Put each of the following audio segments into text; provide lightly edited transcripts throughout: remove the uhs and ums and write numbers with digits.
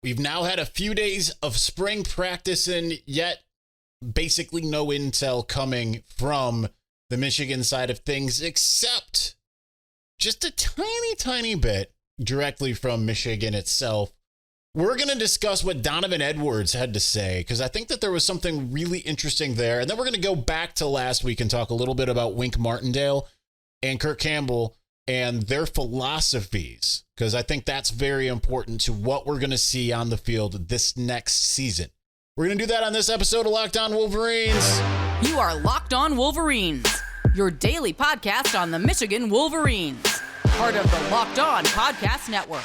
We've now had a few days of spring practice and yet basically no intel coming from the Michigan side of things, except just a tiny bit directly from Michigan itself. We're going to discuss what Donovan Edwards had to say, because I think that there was something really interesting there. And then we're going to go back to last week and talk a little bit about Wink Martindale and Kirk Campbell and their philosophies, because I think that's very important to what we're going to see on the field this next season. We're going to do that on this episode of Locked On Wolverines. You are Locked On Wolverines, your daily podcast on the Michigan Wolverines, part of the Locked On Podcast Network.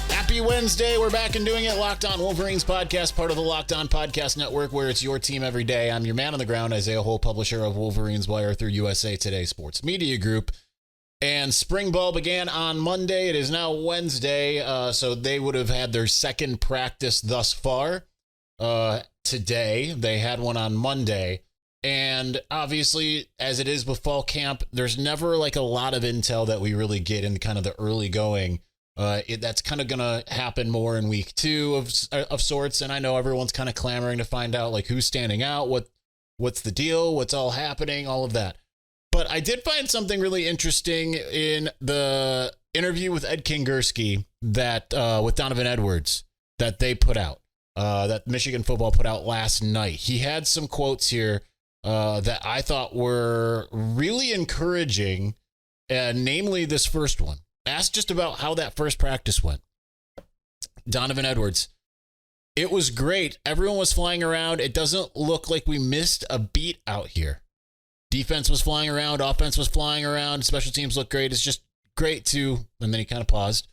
Happy Wednesday. We're back and doing it. Locked On Wolverines podcast, part of the Locked On Podcast Network, where it's your team every day. I'm your man on the ground, Isaiah Hole, publisher of Wolverines Wire through USA Today Sports Media Group. And spring ball began on Monday. It is now Wednesday, so they would have had their second practice thus far today. They had one on Monday. And obviously, as it is with fall camp, there's never like a lot of intel that we really get in kind of the early going. That's kind of going to happen more in week 2 of sorts. And I know everyone's kind of clamoring to find out like who's standing out, what's the deal, what's all happening, all of that. But I did find something really interesting in the interview with Ed Kingerski that with Donovan Edwards that they put out, that Michigan football put out last night. He had some quotes here that I thought were really encouraging, namely this first one. Asked just about how that first practice went. Donovan Edwards: "It was great. Everyone was flying around. It doesn't look like we missed a beat out here. Defense was flying around. Offense was flying around. Special teams look great. It's just great too." And then he kind of paused.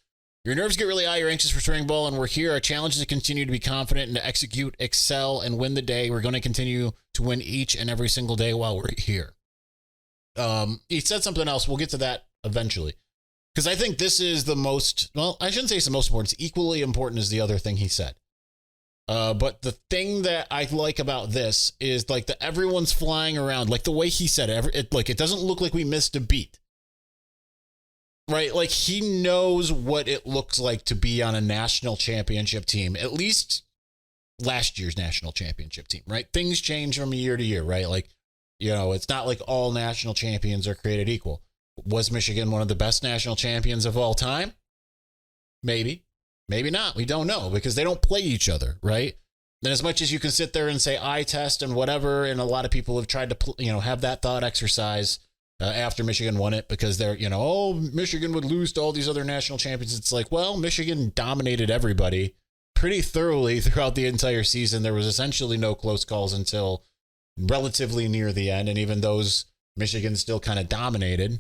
"Your nerves get really high. You're anxious for spring ball, and we're here. Our challenge is to continue to be confident and to execute, excel, and win the day. We're going to continue to win each and every single day while we're here." He said something else. We'll get to that eventually. Because I think this is the most, well, I shouldn't say it's the most important. It's equally important as the other thing he said. But the thing that I like about this is like the everyone's flying around, like the way he said it, it doesn't look like we missed a beat. Right? Like he knows what it looks like to be on a national championship team, at least last year's national championship team, right? Things change from year to year, right? Like, you know, it's not like all national champions are created equal. Was Michigan one of the best national champions of all time? Maybe. Maybe not. We don't know because they don't play each other, right? And as much as you can sit there and say eye test and whatever, and a lot of people have tried to, have that thought exercise after Michigan won it because they're, oh, Michigan would lose to all these other national champions. It's like, well, Michigan dominated everybody pretty thoroughly throughout the entire season. There was essentially no close calls until relatively near the end. And even those, Michigan still kind of dominated.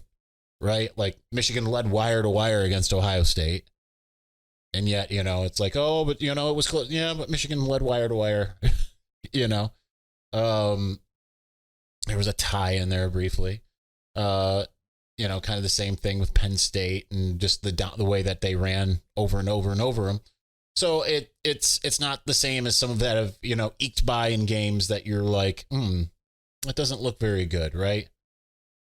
Right? Like Michigan led wire to wire against Ohio State. And yet, it's like, oh, but, it was close. Yeah, but Michigan led wire to wire, There was a tie in there briefly. Kind of the same thing with Penn State and just the way that they ran over and over and over them. So it's not the same as some of that have, eked by in games that you're like, it doesn't look very good, right?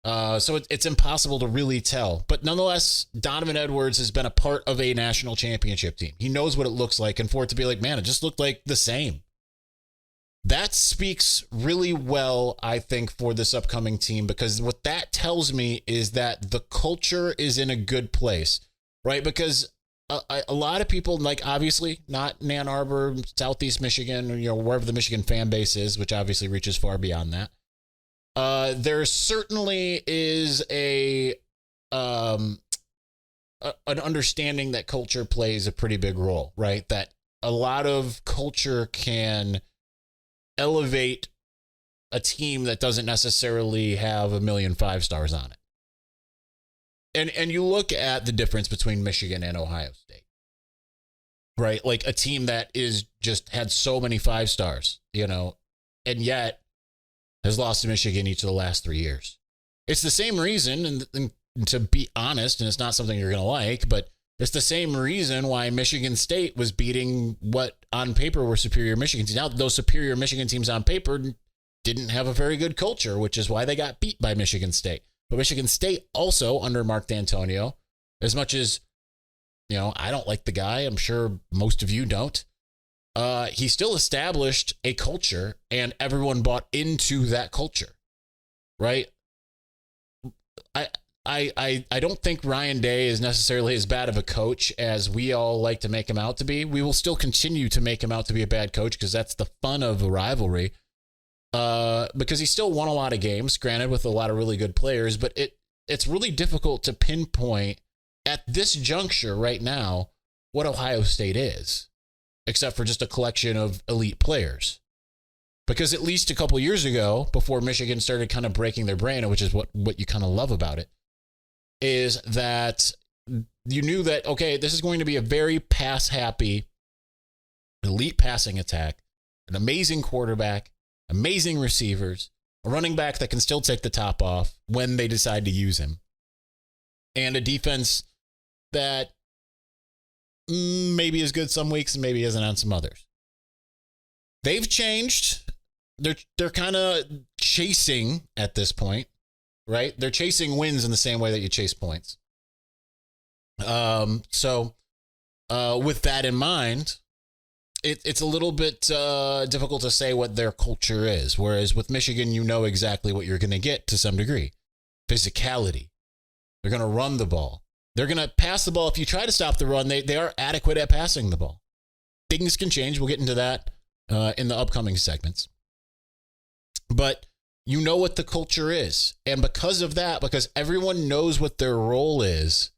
So it's impossible to really tell. But nonetheless, Donovan Edwards has been a part of a national championship team. He knows what it looks like. And for it to be like, man, it just looked like the same. That speaks really well, I think, for this upcoming team, because what that tells me is that the culture is in a good place, right? Because a lot of people, like obviously not in Ann Arbor, Southeast Michigan, wherever the Michigan fan base is, which obviously reaches far beyond that. There certainly is an understanding that culture plays a pretty big role, right? That a lot of culture can elevate a team that doesn't necessarily have 1,000,000 5-stars on it. And you look at the difference between Michigan and Ohio State, right? Like a team that is just had so many 5-stars, and yet has lost to Michigan each of the last 3 years. It's the same reason, and to be honest, and it's not something you're going to like, but it's the same reason why Michigan State was beating what on paper were superior Michigan teams. Now, those superior Michigan teams on paper didn't have a very good culture, which is why they got beat by Michigan State. But Michigan State also, under Mark D'Antonio, As much as, I don't like the guy. I'm sure most of you don't. He still established a culture and everyone bought into that culture, right? I don't think Ryan Day is necessarily as bad of a coach as we all like to make him out to be. We will still continue to make him out to be a bad coach because that's the fun of a rivalry. Because he still won a lot of games, granted with a lot of really good players, but it's really difficult to pinpoint at this juncture right now what Ohio State is, except for just a collection of elite players. Because at least a couple years ago, before Michigan started kind of breaking their brand, which is what you kind of love about it, is that you knew that, okay, this is going to be a very pass-happy, elite passing attack, an amazing quarterback, amazing receivers, a running back that can still take the top off when they decide to use him, and a defense that maybe is good some weeks and maybe isn't on some others. They've changed. They're kind of chasing at this point, right? They're chasing wins in the same way that you chase points. So with that in mind, it's a little bit difficult to say what their culture is. Whereas with Michigan, you know exactly what you're going to get to some degree. Physicality. They're going to run the ball. They're going to pass the ball. If you try to stop the run, they are adequate at passing the ball. Things can change. We'll get into that in the upcoming segments. But you know what the culture is. And because of that, because everyone knows what their role is,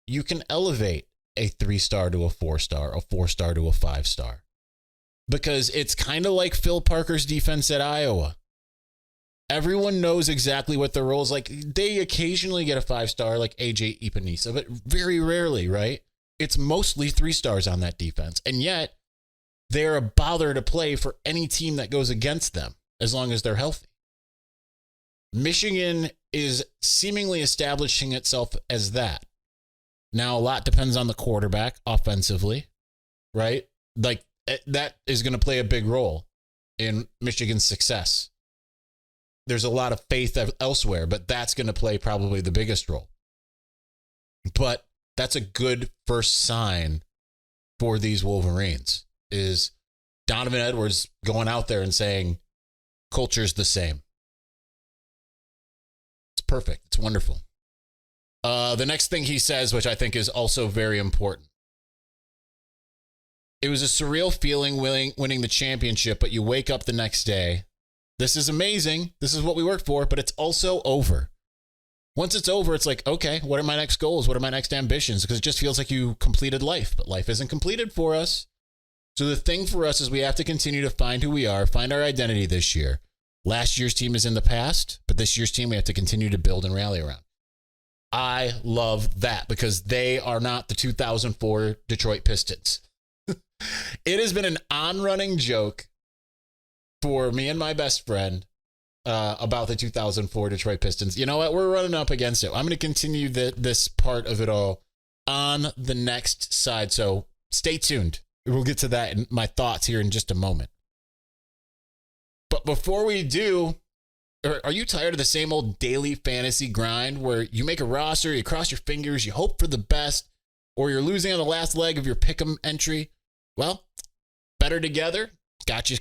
you can elevate a 3-star to a 4-star, a 4-star to a 5-star. Because it's kind of like Phil Parker's defense at Iowa. Everyone knows exactly what their role is. Like, they occasionally get a 5-star like AJ Epinesa, but very rarely, right? It's mostly 3 stars on that defense. And yet, they're a bother to play for any team that goes against them, as long as they're healthy. Michigan is seemingly establishing itself as that. Now, a lot depends on the quarterback offensively, right? Like, that is going to play a big role in Michigan's success. There's a lot of faith elsewhere, but that's going to play probably the biggest role. But that's a good first sign for these Wolverines, is Donovan Edwards going out there and saying, culture's the same. It's perfect. It's wonderful. The next thing he says, which I think is also very important. It was a surreal feeling winning the championship, but you wake up the next day. This is amazing. This is what we worked for, but it's also over. Once it's over, it's like, okay, what are my next goals? What are my next ambitions? Because it just feels like you completed life, but life isn't completed for us. So the thing for us is we have to continue to find who we are, find our identity this year. Last year's team is in the past, but this year's team we have to continue to build and rally around. I love that because they are not the 2004 Detroit Pistons. It has been an on-running joke for me and my best friend about the 2004 Detroit Pistons. You know what? We're running up against it. I'm going to continue this part of it all on the next side. So stay tuned. We'll get to that in my thoughts here in just a moment. But before we do, are you tired of the same old daily fantasy grind where you make a roster, you cross your fingers, you hope for the best, or you're losing on the last leg of your pick'em entry? Well, Bettor Together got you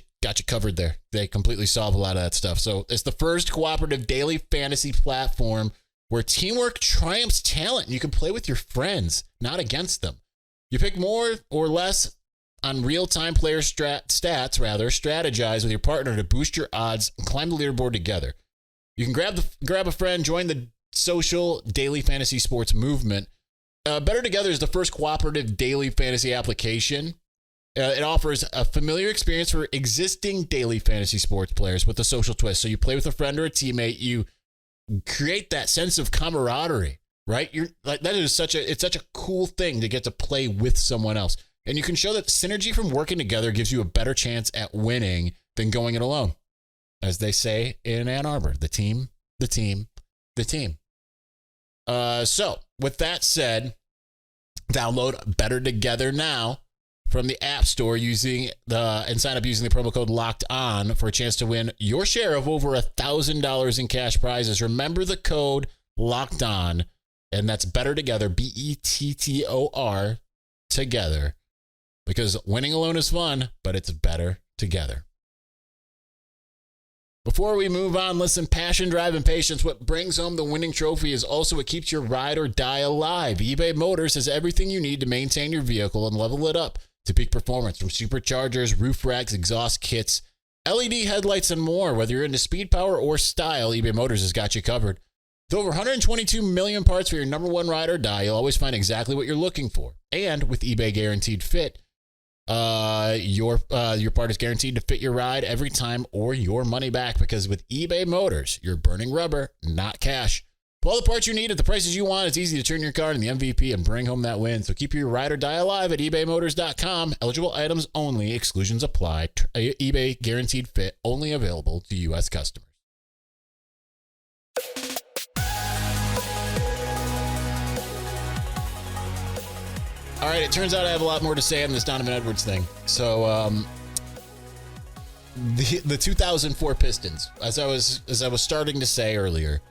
covered there. They completely solve a lot of that stuff. So it's the first cooperative daily fantasy platform where teamwork triumphs talent. You can play with your friends, not against them. You pick more or less on real-time player strategize with your partner to boost your odds and climb the leaderboard together. You can grab a friend, join the social daily fantasy sports movement. Bettor Together is the first cooperative daily fantasy application. It offers a familiar experience for existing daily fantasy sports players with a social twist. So you play with a friend or a teammate, you create that sense of camaraderie, right? It's such a cool thing to get to play with someone else. And you can show that synergy from working together gives you a better chance at winning than going it alone. As they say in Ann Arbor, the team. So with that said, download Bettor Together now from the App Store and sign up using the promo code Locked On for a chance to win your share of over $1,000 in cash prizes. Remember the code Locked On And that's Bettor Together, Bettor Together. Because winning alone is fun, but it's better together. Before we move on, listen, passion, drive, and patience. What brings home the winning trophy is also what keeps your ride or die alive. eBay Motors has everything you need to maintain your vehicle and level it up to peak performance, from superchargers, roof racks, exhaust kits, LED headlights, and more. Whether you're into speed, power, or style, eBay Motors has got you covered. With over 122 million parts for your number one ride or die, you'll always find exactly what you're looking for. And with eBay Guaranteed Fit, your part is guaranteed to fit your ride every time or your money back, because with eBay Motors, you're burning rubber, not cash. For all the parts you need at the prices you want, it's easy to turn your car into the MVP and bring home that win. So keep your ride or die alive at ebaymotors.com. Eligible items only. Exclusions apply. eBay Guaranteed Fit only available to U.S. customers. All right, it turns out I have a lot more to say on this Donovan Edwards thing. So, the 2004 Pistons, as I was starting to say earlier,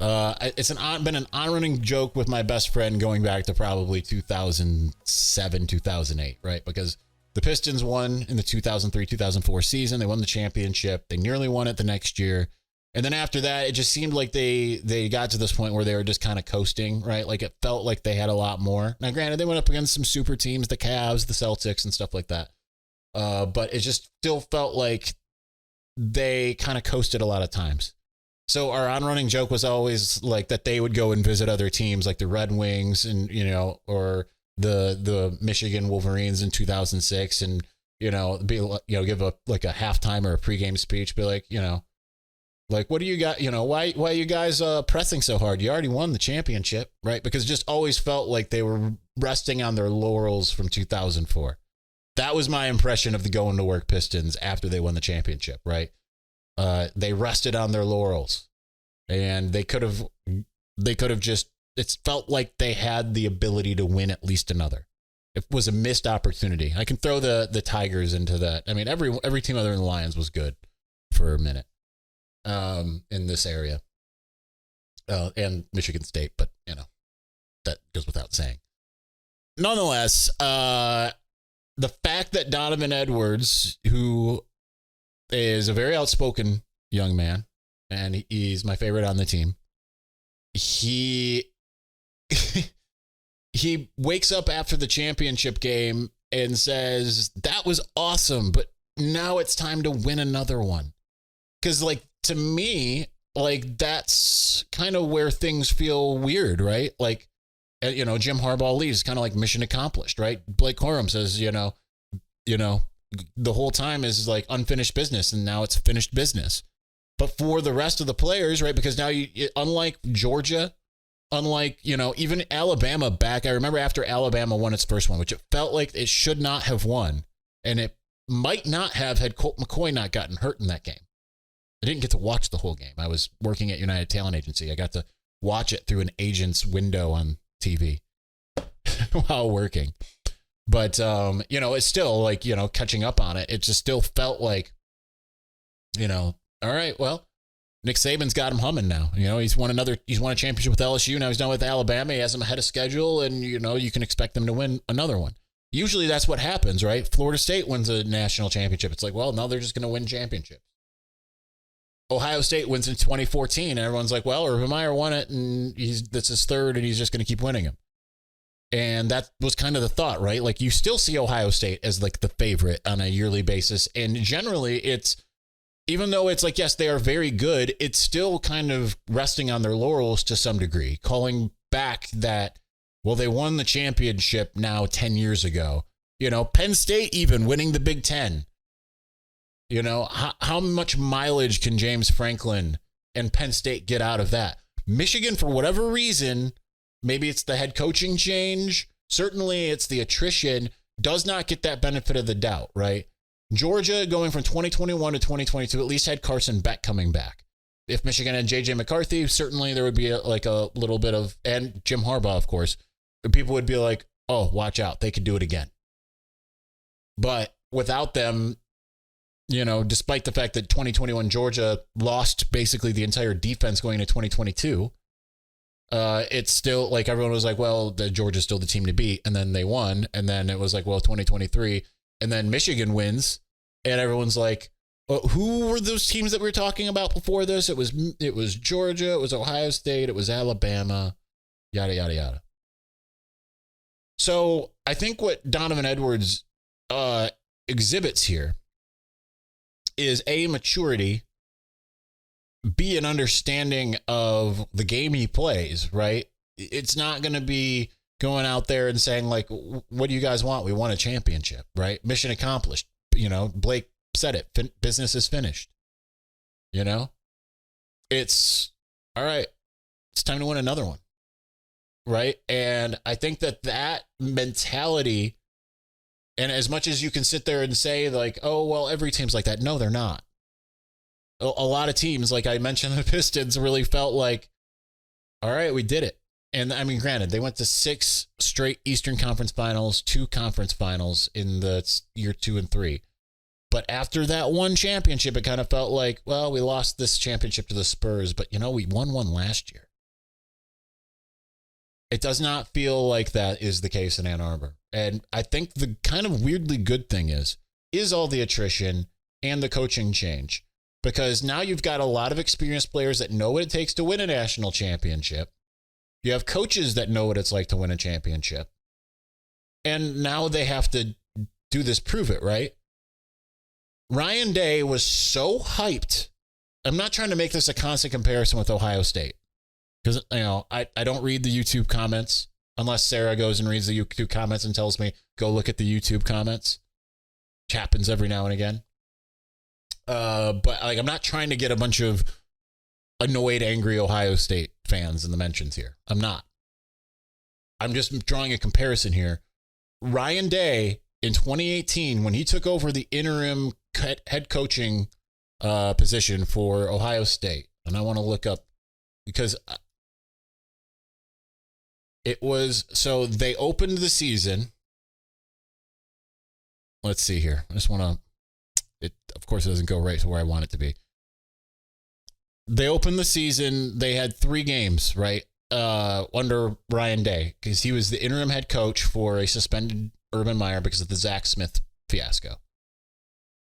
it's been an on-running joke with my best friend going back to probably 2007, 2008, right? Because the Pistons won in the 2003-2004 season. They won the championship. They nearly won it the next year. And then after that, it just seemed like they got to this point where they were just kind of coasting, right? Like it felt like they had a lot more. Now, granted, they went up against some super teams, the Cavs, the Celtics, and stuff like that. But it just still felt like they kind of coasted a lot of times. So our on-running joke was always like that they would go and visit other teams like the Red Wings and, or the Michigan Wolverines in 2006 and, give a halftime or a pregame speech, be like, like, what do you got? Why are you guys pressing so hard? You already won the championship, right? Because it just always felt like they were resting on their laurels from 2004. That was my impression of the going to work Pistons after they won the championship, right? They rested on their laurels, and they could have just, it felt like they had the ability to win at least another. It was a missed opportunity. I can throw the Tigers into that. I mean, every team other than the Lions was good for a minute. In this area, and Michigan State, but that goes without saying. Nonetheless, the fact that Donovan Edwards, who is a very outspoken young man, and he's my favorite on the team, he wakes up after the championship game and says, "That was awesome, but now it's time to win another one." Because, to me, that's kind of where things feel weird, right? Like, Jim Harbaugh leaves, kind of like mission accomplished, right? Blake Corum says, the whole time is like unfinished business, and now it's finished business. But for the rest of the players, right? Because now unlike Georgia, even Alabama back, I remember after Alabama won its first one, which it felt like it should not have won, and it might not have had Colt McCoy not gotten hurt in that game. I didn't get to watch the whole game. I was working at United Talent Agency. I got to watch it through an agent's window on TV while working. But, it's still catching up on it. It just still felt like, all right, well, Nick Saban's got him humming now. He's won a championship with LSU. Now he's done with Alabama. He has them ahead of schedule, and, you can expect them to win another one. Usually that's what happens, right? Florida State wins a national championship. It's like, well, now they're just going to win championships. Ohio State wins in 2014, and everyone's like, well, Urban Meyer won it, and that's his third, and he's just going to keep winning them. And that was kind of the thought, right? Like, you still see Ohio State as like the favorite on a yearly basis. And generally it's, even though it's like, yes, they are very good, it's still kind of resting on their laurels to some degree, calling back that, well, they won the championship now 10 years ago. Penn State even winning the Big Ten. How much mileage can James Franklin and Penn State get out of that? Michigan, for whatever reason, maybe it's the head coaching change, certainly it's the attrition, does not get that benefit of the doubt, right? Georgia, going from 2021 to 2022, at least had Carson Beck coming back. If Michigan had J.J. McCarthy, certainly there would be a little bit of, and Jim Harbaugh, of course, people would be like, oh, watch out, they could do it again. But without them, despite the fact that 2021 Georgia lost basically the entire defense going into 2022, it's still like everyone was like, well, Georgia's still the team to beat. And then they won. And then it was like, well, 2023. And then Michigan wins. And everyone's like, who were those teams that we were talking about before this? It was Georgia. It was Ohio State. It was Alabama. Yada, yada, yada. So I think what Donovan Edwards exhibits here is A, maturity, B, an understanding of the game he plays, right? It's not going to be going out there and saying, like, what do you guys want? We won a championship, right? Mission accomplished. You know, Blake said it. Business is finished. You know? It's, all right, it's time to win another one, right? And I think that mentality, and as much as you can sit there and say, like, oh, well, every team's like that. No, they're not. A lot of teams, like I mentioned, the Pistons really felt like, all right, we did it. And I mean, granted, they went to 6 straight Eastern Conference Finals, 2 conference finals in the year 2 and 3. But after that one championship, it kind of felt like, well, we lost this championship to the Spurs, but, you know, we won one last year. It does not feel like that is the case in Ann Arbor. And I think the kind of weirdly good thing is all the attrition and the coaching change. Because now you've got a lot of experienced players that know what it takes to win a national championship. You have coaches that know what it's like to win a championship. And now they have to do this prove it, right? Ryan Day was so hyped. I'm not trying to make this a constant comparison with Ohio State. Because, you know, I don't read the YouTube comments unless Sarah goes and reads the YouTube comments and tells me, go look at the YouTube comments. Which happens every now and again. But like, I'm not trying to get a bunch of annoyed, angry Ohio State fans in the mentions here. I'm not. I'm just drawing a comparison here. Ryan Day in 2018, when he took over the interim head coaching position for Ohio State, and I want to look up because it was, so they opened the season. Let's see here. I just want to. It, of course, it doesn't go right to where I want it to be. They opened the season. They had 3 games, right, under Ryan Day, because he was the interim head coach for a suspended Urban Meyer because of the Zach Smith fiasco.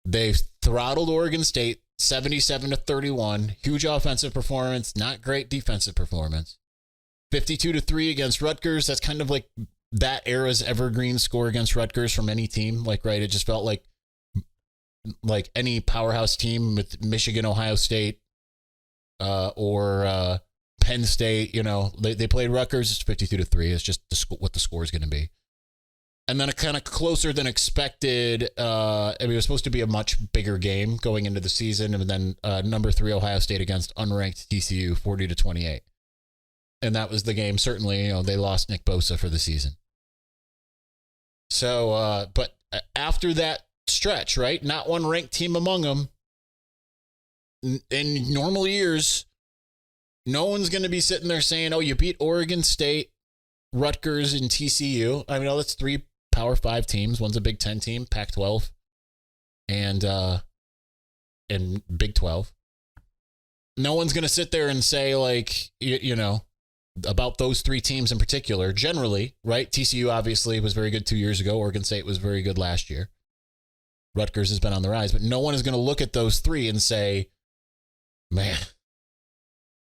They throttled Oregon State 77-31. Huge offensive performance, not great defensive performance. 52-3 against Rutgers. That's kind of like that era's evergreen score against Rutgers from any team. Like, right, it just felt like any powerhouse team with Michigan, Ohio State, or Penn State, you know, they played Rutgers. It's 52-3. It's just what the score is going to be. And then a kind of closer than expected. I mean, it was supposed to be a much bigger game going into the season. And then number 3 Ohio State against unranked TCU, 40-28. And that was the game. Certainly, you know, they lost Nick Bosa for the season. So, but after that stretch, right? Not one ranked team among them. In normal years, no one's going to be sitting there saying, oh, you beat Oregon State, Rutgers, and TCU. I mean, oh, that's 3 Power 5 teams. One's a Big 10 team, Pac-12, and Big 12. No one's going to sit there and say, like, you know, about those 3 teams in particular. Generally, right? TCU obviously was very good 2 years ago. Oregon State was very good last year. Rutgers has been on the rise, but no one is going to look at those 3 and say, man,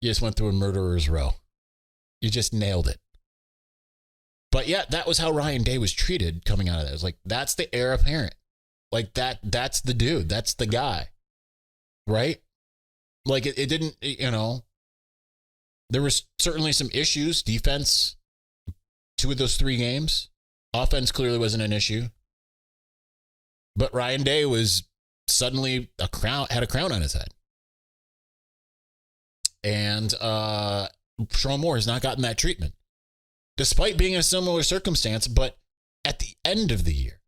you just went through a murderer's row. You just nailed it. But yeah, that was how Ryan Day was treated coming out of that. It was like, that's the heir apparent. Like that's the dude. That's the guy. Right? Like it didn't, you know, there was certainly some issues. Defense, 2 of those 3 games. Offense clearly wasn't an issue. But Ryan Day was suddenly had a crown on his head. And Sherrone Moore has not gotten that treatment, despite being in a similar circumstance. But at the end of the year,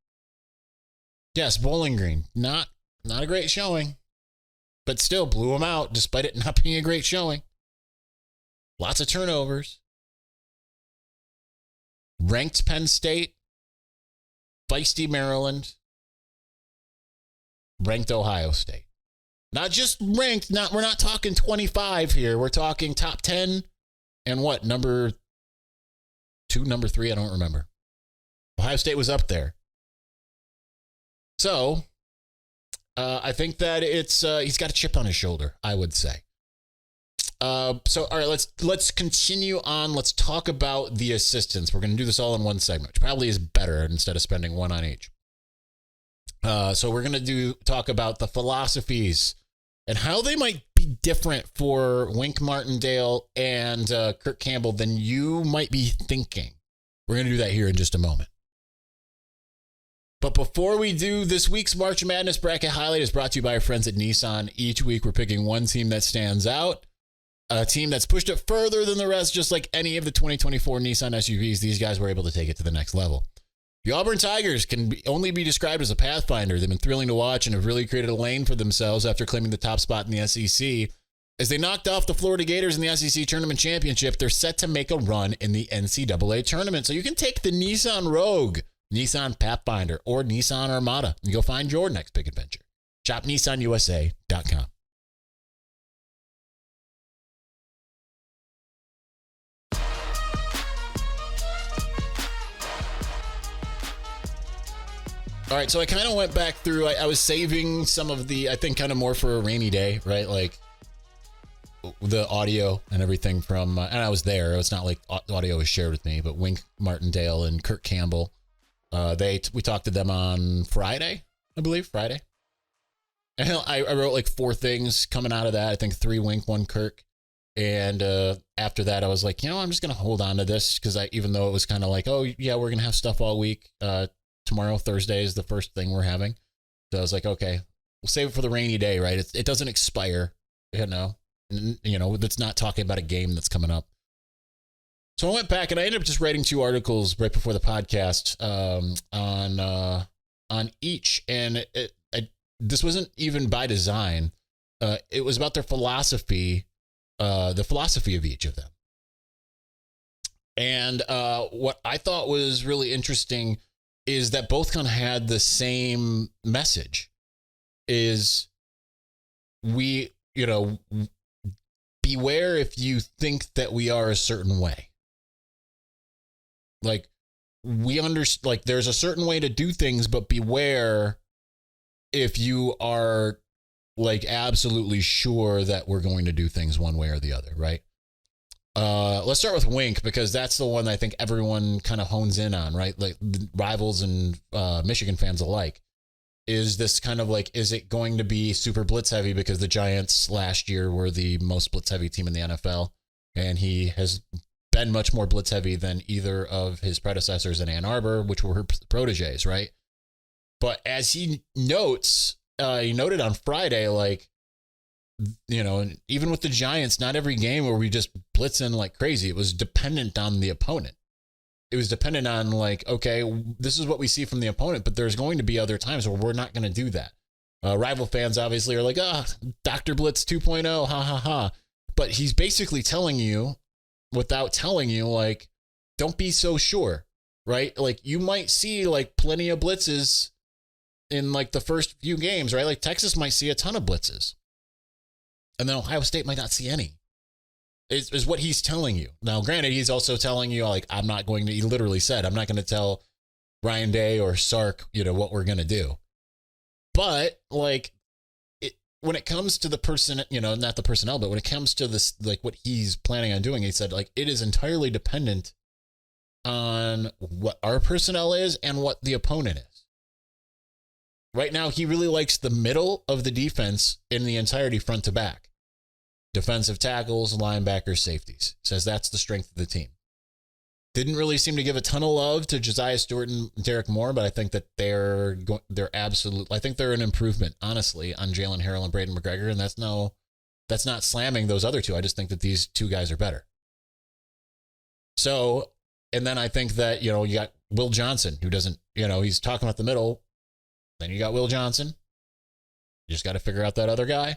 yes, Bowling Green, not a great showing, but still blew him out despite it not being a great showing. Lots of turnovers. Ranked Penn State, feisty Maryland, ranked Ohio State. Not just ranked, we're not talking 25 here. We're talking top 10, And what, number 2, number 3? I don't remember. Ohio State was up there. So I think that it's he's got a chip on his shoulder, I would say. So all right, let's continue on. Let's talk about the assistants. We're going to do this all in one segment, which probably is better instead of spending one on each. So we're going to talk about the philosophies and how they might be different for Wink Martindale and Kirk Campbell than you might be thinking. We're going to do that here in just a moment. But before we do, this week's March Madness Bracket Highlight is brought to you by our friends at Nissan. Each week we're picking one team that stands out, a team that's pushed it further than the rest, just like any of the 2024 Nissan SUVs. These guys were able to take it to the next level. The Auburn Tigers can only be described as a Pathfinder. They've been thrilling to watch and have really created a lane for themselves after claiming the top spot in the SEC. As they knocked off the Florida Gators in the SEC Tournament Championship, they're set to make a run in the NCAA tournament. So you can take the Nissan Rogue, Nissan Pathfinder, or Nissan Armada and go find your next big adventure. Shop NissanUSA.com. All right, so I kind of went back through, I was saving some of the, I think kind of more for a rainy day, right? Like the audio and everything from, and I was there. It's not like audio was shared with me, but Wink Martindale and Kirk Campbell, we talked to them on Friday, I believe, Friday. And I wrote like 4 things coming out of that. I think 3 Wink, 1 Kirk. And after that, I was like, I'm just going to hold on to this because even though it was kind of like, oh, yeah, we're going to have stuff all week. Tomorrow, Thursday, is the first thing we're having. So I was like, okay, we'll save it for the rainy day, right? It doesn't expire, that's not talking about a game that's coming up. So I went back and I ended up just writing 2 articles right before the podcast on each. And this wasn't even by design. It was about their philosophy, the philosophy of each of them. And what I thought was really interesting is that both kind of had the same message, is beware if you think that we are a certain way. Like there's a certain way to do things, but beware if you are like absolutely sure that we're going to do things one way or the other, right? Let's start with Wink, because that's the one I think everyone kind of hones in on, right? Like rivals and Michigan fans alike. Is this kind of like, is it going to be super blitz heavy because the Giants last year were the most blitz heavy team in the NFL, and he has been much more blitz heavy than either of his predecessors in Ann Arbor, which were her proteges, right? But as he notes, he noted on Friday, like, even with the Giants, not every game where we just blitz in like crazy. It was dependent on the opponent. It was dependent on like, okay, this is what we see from the opponent, but there's going to be other times where we're not going to do that. Rival fans obviously are like, Dr. Blitz 2.0, ha ha ha. But he's basically telling you, without telling you, like, don't be so sure, right? Like you might see like plenty of blitzes in like the first few games, right? Like Texas might see a ton of blitzes. And then Ohio State might not see any, is what he's telling you. Now, granted, he's also telling you, like, he literally said, I'm not going to tell Ryan Day or Sark, what we're going to do. But, like, when it comes to the person, not the personnel, but when it comes to this, like, what he's planning on doing, he said, like, it is entirely dependent on what our personnel is and what the opponent is. Right now, he really likes the middle of the defense in the entirety, front to back. Defensive tackles, linebackers, safeties. Says that's the strength of the team. Didn't really seem to give a ton of love to Josiah Stewart and Derek Moore, but I think that they're I think they're an improvement, honestly, on Jalen Harrell and Braden McGregor, and that's not slamming those other two. I just think that these 2 guys are better. So, and then I think that, you got Will Johnson, who doesn't, he's talking about the middle. Then you got Will Johnson. You just got to figure out that other guy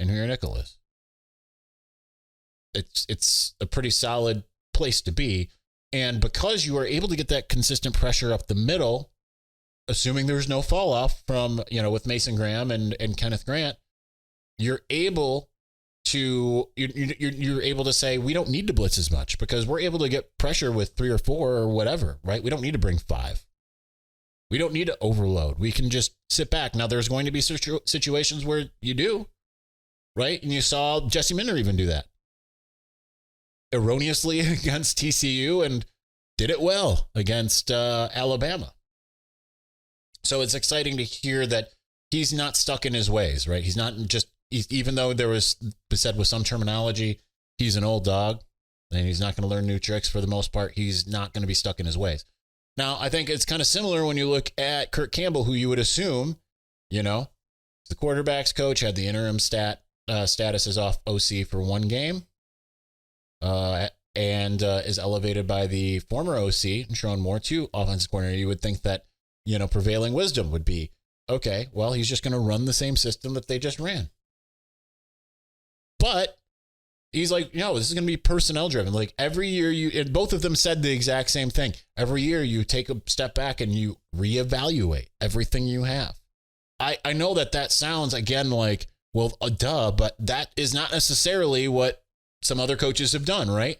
and who your nickel is. It's a pretty solid place to be. And because you are able to get that consistent pressure up the middle, assuming there's no fall off from, with Mason Graham and Kenneth Grant, you're able you're able to say, we don't need to blitz as much because we're able to get pressure with 3 or 4 or whatever, right? We don't need to bring 5. We don't need to overload. We can just sit back. Now, there's going to be situations where you do, right? And you saw Jesse Minter even do that erroneously against TCU and did it well against Alabama. So it's exciting to hear that he's not stuck in his ways, right? He's not just, even though there was said with some terminology, he's an old dog and he's not going to learn new tricks for the most part. He's not going to be stuck in his ways. Now, I think it's kind of similar when you look at Kirk Campbell, who you would assume, the quarterback's coach, had the interim status as off OC for 1 game, and is elevated by the former OC, Sharon Moore, to offensive coordinator. You would think that, prevailing wisdom would be, okay, well, he's just going to run the same system that they just ran. But he's like, no, this is going to be personnel driven. Like every year and both of them said the exact same thing. Every year you take a step back and you reevaluate everything you have. I know that sounds again like, well, duh, but that is not necessarily what some other coaches have done, right?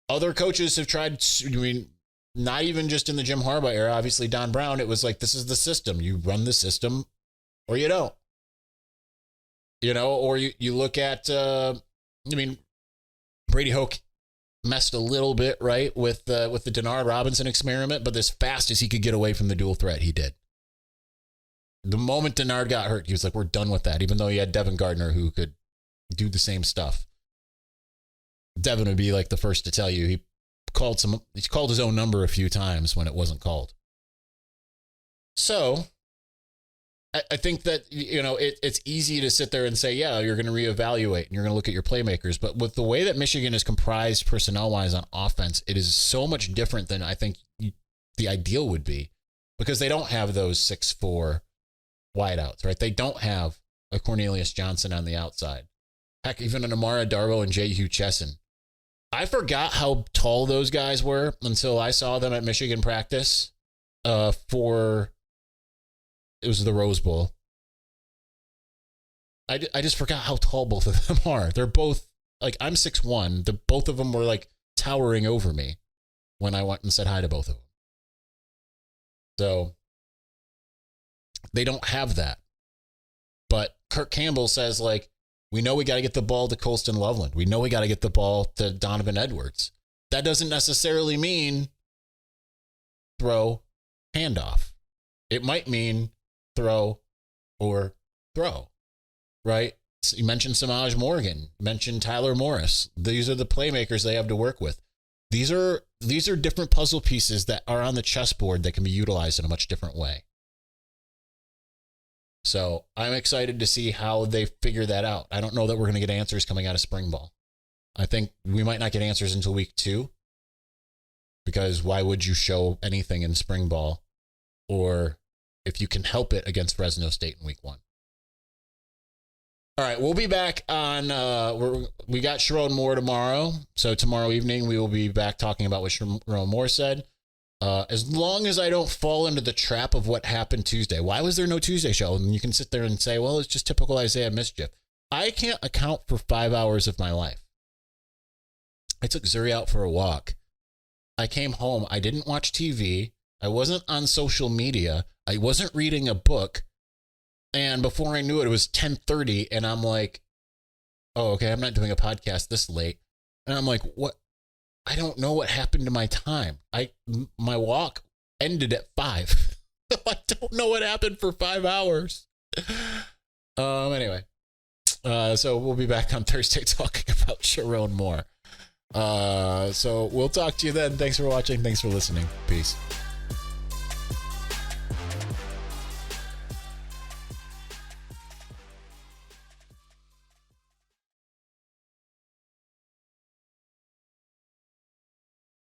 Other coaches have tried, not even just in the Jim Harbaugh era, obviously Don Brown, it was like, this is the system. You run the system or you don't. Or you look at, Brady Hoke messed a little bit, right, with the Denard Robinson experiment, but as fast as he could get away from the dual threat, he did. The moment Denard got hurt, he was like, we're done with that, even though he had Devin Gardner who could do the same stuff. Devin would be like the first to tell you he called his own number a few times when it wasn't called. So I think that, it's easy to sit there and say, yeah, you're going to reevaluate and you're going to look at your playmakers. But with the way that Michigan is comprised personnel-wise on offense, it is so much different than I think the ideal would be, because they don't have those 6'4" wideouts, right? They don't have a Cornelius Johnson on the outside. Heck, even an Amara Darbo and Jehu Chesson. I forgot how tall those guys were until I saw them at Michigan practice it was the Rose Bowl. I just forgot how tall both of them are. They're both, like, I'm 6'1". Both of them were, like, towering over me when I went and said hi to both of them. So, they don't have that. But Kirk Campbell says, like, we know we got to get the ball to Colston Loveland. We know we got to get the ball to Donovan Edwards. That doesn't necessarily mean throw, handoff. It might mean throw or throw, right? So you mentioned Samaj Morgan, mentioned Tyler Morris. These are the playmakers they have to work with. These are different puzzle pieces that are on the chessboard that can be utilized in a much different way. So I'm excited to see how they figure that out. I don't know that we're going to get answers coming out of spring ball. I think we might not get answers until week 2, because why would you show anything in spring ball, or if you can help it, against Fresno State in week 1. All right, we'll be back on, we got Sharon Moore tomorrow. So tomorrow evening, we will be back talking about what Sharon Moore said. As long as I don't fall into the trap of what happened Tuesday. Why was there no Tuesday show? And you can sit there and say, well, it's just typical Isaiah mischief. I can't account for 5 hours of my life. I took Zuri out for a walk. I came home. I didn't watch TV. I wasn't on social media. I wasn't reading a book. And before I knew it, it was 10:30. And I'm like, oh, okay, I'm not doing a podcast this late. And I'm like, what? I don't know what happened to my time. My walk ended at 5. I don't know what happened for 5 hours. Anyway, so we'll be back on Thursday talking about Sharon Moore. So we'll talk to you then. Thanks for watching. Thanks for listening. Peace.